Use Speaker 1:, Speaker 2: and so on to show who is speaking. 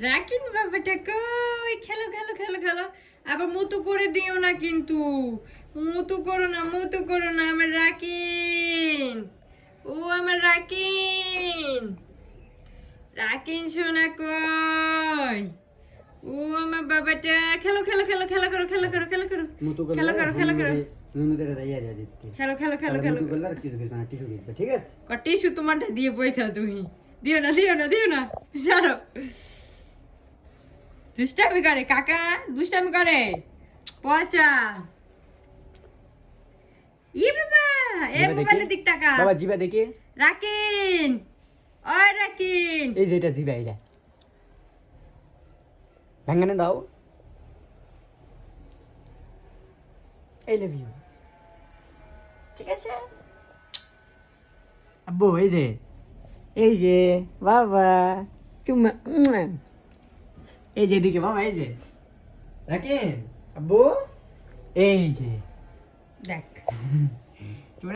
Speaker 1: রাকিন বাবাটা কই, খেলো খেলো খেলো খেলো। আবার মুতু করে দিও না কিন্তু, মুতু করো না আমার রাকিন। ও আমার রাকিন, রাকিন সোনা কই। ও আমার বাবাটা, খেলো খেলো খেলো খেলো করো খেলো করো খেলো করো
Speaker 2: মুতু করলে
Speaker 1: খেলো করো খেলো করো
Speaker 2: নুনু দেখে যাইয়া যা দিতে
Speaker 1: খেলো খেলো খেলো খেলো।
Speaker 2: মুতু করলে আর টিস্যু দিবে না, টিস্যু দিবে, ঠিক আছে?
Speaker 1: টিস্যু তোমারটা দিয়ে বইতা তুমি, দিও না দিও না দিও না, ছাড়ো। দুষ্টামি করে কাকা, দুষ্টামি করে পচা। ই বাবা, এ
Speaker 2: জিবা
Speaker 1: মোবাইলের
Speaker 2: দেখি
Speaker 1: দিক টাকা।
Speaker 2: বাবা, জিবা দেখি।
Speaker 1: রাকিন, ওই রাকিন।
Speaker 2: এই যে এটা জিবা, এটা ভাঙানে দাও। আই লাভ ইউ, ঠিক আছে আব্বু? এই যে বাবা, চুম্মা। এই যে এদিকে বাবা, এই যে রাখেন আব্বু, এই যে
Speaker 1: দেখ